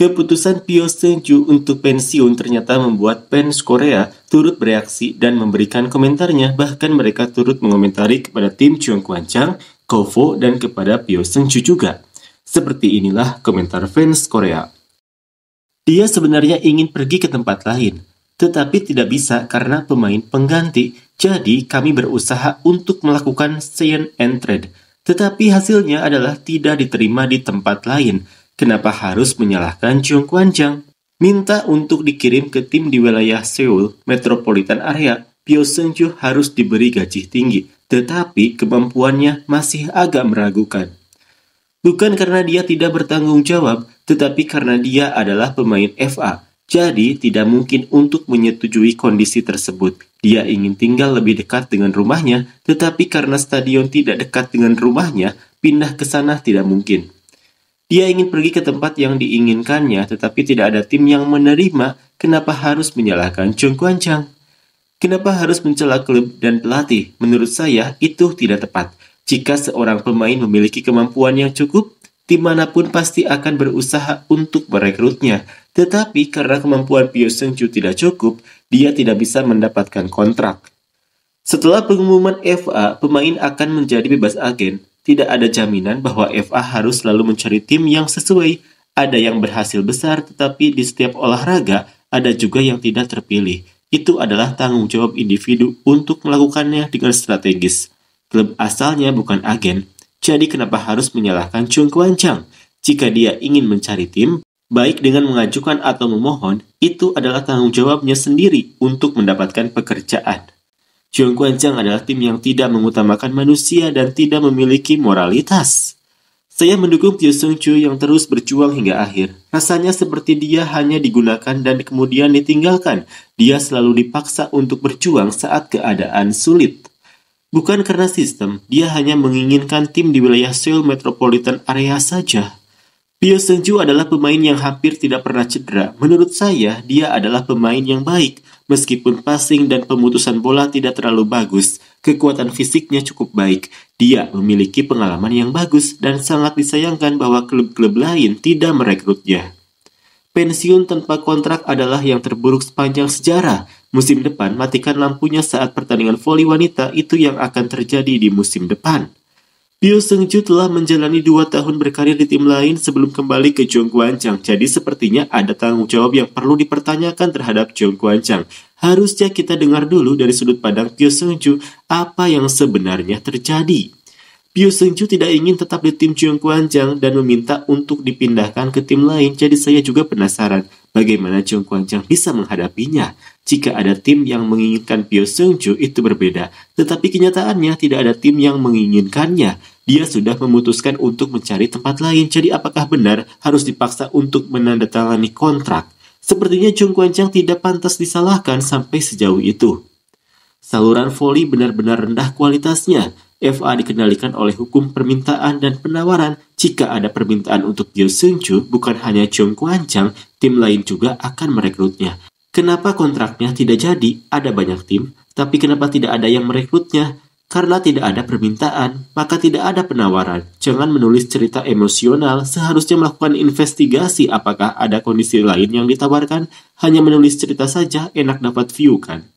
Keputusan Pyo Seung-ju untuk pensiun ternyata membuat fans Korea turut bereaksi dan memberikan komentarnya, bahkan mereka turut mengomentari kepada tim Jung Kwan-chang, Kovo, dan kepada Pyo Seung-ju juga. Seperti inilah komentar fans Korea. Dia sebenarnya ingin pergi ke tempat lain, tetapi tidak bisa karena pemain pengganti, jadi kami berusaha untuk melakukan sign and trade. Tetapi hasilnya adalah tidak diterima di tempat lain. Kenapa harus menyalahkan Jung Kwan-chang? Minta untuk dikirim ke tim di wilayah Seoul Metropolitan Area, Pyo Seung-ju harus diberi gaji tinggi, tetapi kemampuannya masih agak meragukan. Bukan karena dia tidak bertanggung jawab, tetapi karena dia adalah pemain FA, jadi tidak mungkin untuk menyetujui kondisi tersebut. Dia ingin tinggal lebih dekat dengan rumahnya, tetapi karena stadion tidak dekat dengan rumahnya, pindah ke sana tidak mungkin. Dia ingin pergi ke tempat yang diinginkannya, tetapi tidak ada tim yang menerima. Kenapa harus menyalahkan Jung Kwan-chang? Kenapa harus mencela klub dan pelatih? Menurut saya, itu tidak tepat. Jika seorang pemain memiliki kemampuan yang cukup, tim manapun pasti akan berusaha untuk merekrutnya. Tetapi karena kemampuan Pyo Seung-ju tidak cukup, dia tidak bisa mendapatkan kontrak. Setelah pengumuman FA, pemain akan menjadi bebas agen. Tidak ada jaminan bahwa FA harus selalu mencari tim yang sesuai. Ada yang berhasil besar, tetapi di setiap olahraga ada juga yang tidak terpilih. Itu adalah tanggung jawab individu untuk melakukannya dengan strategis. Klub asalnya bukan agen, jadi kenapa harus menyalahkan Jung Kwan-chang? Jika dia ingin mencari tim, baik dengan mengajukan atau memohon, itu adalah tanggung jawabnya sendiri untuk mendapatkan pekerjaan. Jung Kwan-chang adalah tim yang tidak mengutamakan manusia dan tidak memiliki moralitas. Saya mendukung Pyo Seung-ju yang terus berjuang hingga akhir. Rasanya seperti dia hanya digunakan dan kemudian ditinggalkan. Dia selalu dipaksa untuk berjuang saat keadaan sulit. Bukan karena sistem, dia hanya menginginkan tim di wilayah Seoul Metropolitan Area saja. Pyo Seung-ju adalah pemain yang hampir tidak pernah cedera. Menurut saya, dia adalah pemain yang baik. Meskipun passing dan pemutusan bola tidak terlalu bagus, kekuatan fisiknya cukup baik. Dia memiliki pengalaman yang bagus dan sangat disayangkan bahwa klub-klub lain tidak merekrutnya. Pensiun tanpa kontrak adalah yang terburuk sepanjang sejarah. Musim depan, matikan lampunya saat pertandingan voli wanita, itu yang akan terjadi di musim depan. Pyo Seung-ju telah menjalani 2 tahun berkarir di tim lain sebelum kembali ke Jung Kwan-chang. Jadi sepertinya ada tanggung jawab yang perlu dipertanyakan terhadap Jung Kwan-chang. Harusnya kita dengar dulu dari sudut pandang Pyo Seung-ju apa yang sebenarnya terjadi. Pyo Seung-ju tidak ingin tetap di tim Jung Kwan-chang dan meminta untuk dipindahkan ke tim lain. Jadi saya juga penasaran bagaimana Jung Kwan-chang bisa menghadapinya. Jika ada tim yang menginginkan Pyo Seung-ju itu berbeda, tetapi kenyataannya tidak ada tim yang menginginkannya. Dia sudah memutuskan untuk mencari tempat lain, jadi apakah benar harus dipaksa untuk menandatangani kontrak? Sepertinya Jung Kwan-chang tidak pantas disalahkan sampai sejauh itu. Saluran voli benar-benar rendah kualitasnya. FA dikendalikan oleh hukum permintaan dan penawaran. Jika ada permintaan untuk Pyo Seung-ju, bukan hanya Jung Kwan-chang, tim lain juga akan merekrutnya. Kenapa kontraknya tidak jadi? Ada banyak tim, tapi kenapa tidak ada yang merekrutnya? Karena tidak ada permintaan, maka tidak ada penawaran. Jangan menulis cerita emosional, seharusnya melakukan investigasi apakah ada kondisi lain yang ditawarkan. Hanya menulis cerita saja, enak dapat view kan?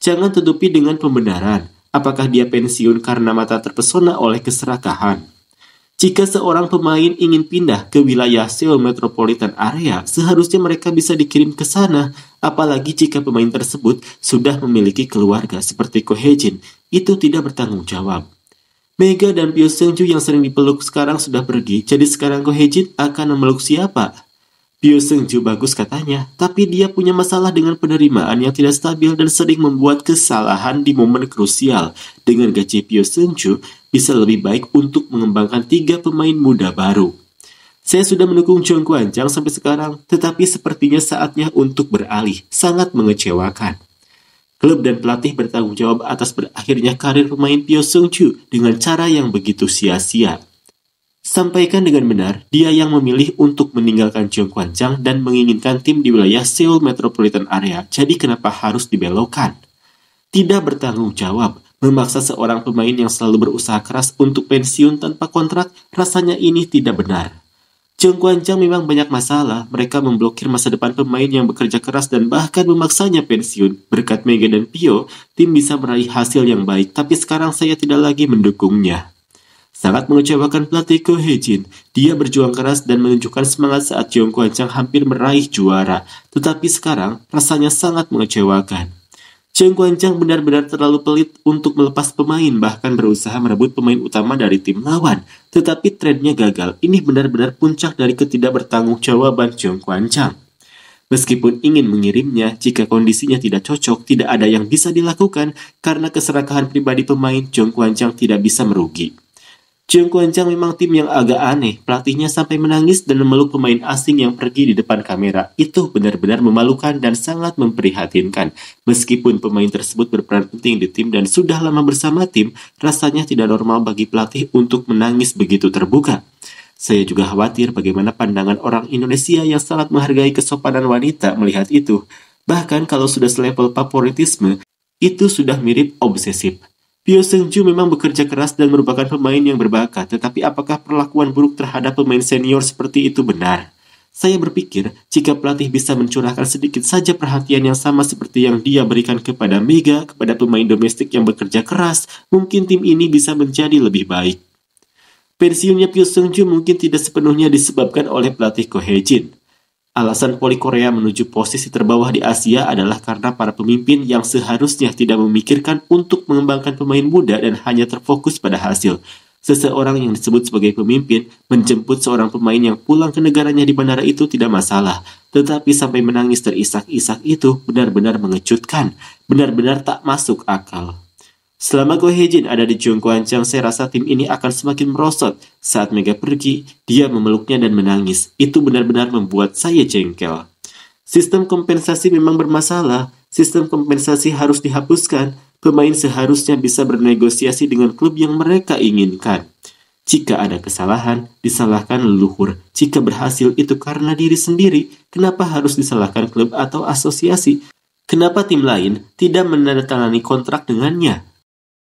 Jangan tutupi dengan pembenaran. Apakah dia pensiun karena mata terpesona oleh keserakahan? Jika seorang pemain ingin pindah ke wilayah Seoul Metropolitan Area, seharusnya mereka bisa dikirim ke sana. Apalagi jika pemain tersebut sudah memiliki keluarga seperti Ko Hae-jin, itu tidak bertanggung jawab. Mega dan Pyo Seung-ju yang sering dipeluk sekarang sudah pergi, jadi sekarang Ko Hae-jin akan memeluk siapa? Pyo Seung-ju bagus katanya, tapi dia punya masalah dengan penerimaan yang tidak stabil dan sering membuat kesalahan di momen krusial. Dengan gaji Pyo Seung-ju, bisa lebih baik untuk mengembangkan 3 pemain muda baru. Saya sudah mendukung Jung Kwan-chang sampai sekarang, tetapi sepertinya saatnya untuk beralih. Sangat mengecewakan. Klub dan pelatih bertanggung jawab atas berakhirnya karir pemain Pyo Seung-ju dengan cara yang begitu sia-sia. Sampaikan dengan benar, dia yang memilih untuk meninggalkan Jung Kwan-chang dan menginginkan tim di wilayah Seoul Metropolitan Area, jadi kenapa harus dibelokkan? Tidak bertanggung jawab, memaksa seorang pemain yang selalu berusaha keras untuk pensiun tanpa kontrak, rasanya ini tidak benar. Cheung Kwan Chang memang banyak masalah. Mereka memblokir masa depan pemain yang bekerja keras dan bahkan memaksanya pensiun. Berkat Mega dan Pio, tim bisa meraih hasil yang baik, tapi sekarang saya tidak lagi mendukungnya. Sangat mengecewakan pelatih Ko Hye-jin. Dia berjuang keras dan menunjukkan semangat saat Cheung Kwan Chang hampir meraih juara. Tetapi sekarang rasanya sangat mengecewakan. Cheung Kwan Chang benar-benar terlalu pelit untuk melepas pemain, bahkan berusaha merebut pemain utama dari tim lawan. Tetapi trennya gagal. Ini benar-benar puncak dari ketidakbertanggungjawaban Cheung Kwan Chang. Meskipun ingin mengirimnya, jika kondisinya tidak cocok, tidak ada yang bisa dilakukan karena keserakahan pribadi pemain. Cheung Kwan Chang tidak bisa merugi. Cheung Kwan Chang memang tim yang agak aneh. Pelatihnya sampai menangis dan memeluk pemain asing yang pergi di depan kamera. Itu benar-benar memalukan dan sangat memprihatinkan. Meskipun pemain tersebut berperan penting di tim dan sudah lama bersama tim, rasanya tidak normal bagi pelatih untuk menangis begitu terbuka. Saya juga khawatir bagaimana pandangan orang Indonesia yang sangat menghargai kesopanan wanita melihat itu. Bahkan kalau sudah selevel favoritisme, itu sudah mirip obsesif. Pyo Seung-ju memang bekerja keras dan merupakan pemain yang berbakat, tetapi apakah perlakuan buruk terhadap pemain senior seperti itu benar? Saya berpikir, jika pelatih bisa mencurahkan sedikit saja perhatian yang sama seperti yang dia berikan kepada Mega, kepada pemain domestik yang bekerja keras, mungkin tim ini bisa menjadi lebih baik. Pensiunnya Pyo Seung-ju mungkin tidak sepenuhnya disebabkan oleh pelatih Ko Hye-jin. Alasan Poli Korea menuju posisi terbawah di Asia adalah karena para pemimpin yang seharusnya tidak memikirkan untuk mengembangkan pemain muda dan hanya terfokus pada hasil. Seseorang yang disebut sebagai pemimpin menjemput seorang pemain yang pulang ke negaranya di bandara itu tidak masalah. Tetapi sampai menangis terisak-isak itu benar-benar mengejutkan, benar-benar tak masuk akal. Selama Ko Hye-jin ada di Cheung Kwan Chang, saya rasa tim ini akan semakin merosot. Saat Mega pergi, dia memeluknya dan menangis. Itu benar-benar membuat saya jengkel. Sistem kompensasi memang bermasalah. Sistem kompensasi harus dihapuskan. Pemain seharusnya bisa bernegosiasi dengan klub yang mereka inginkan. Jika ada kesalahan, disalahkan leluhur. Jika berhasil itu karena diri sendiri, kenapa harus disalahkan klub atau asosiasi? Kenapa tim lain tidak menandatangani kontrak dengannya?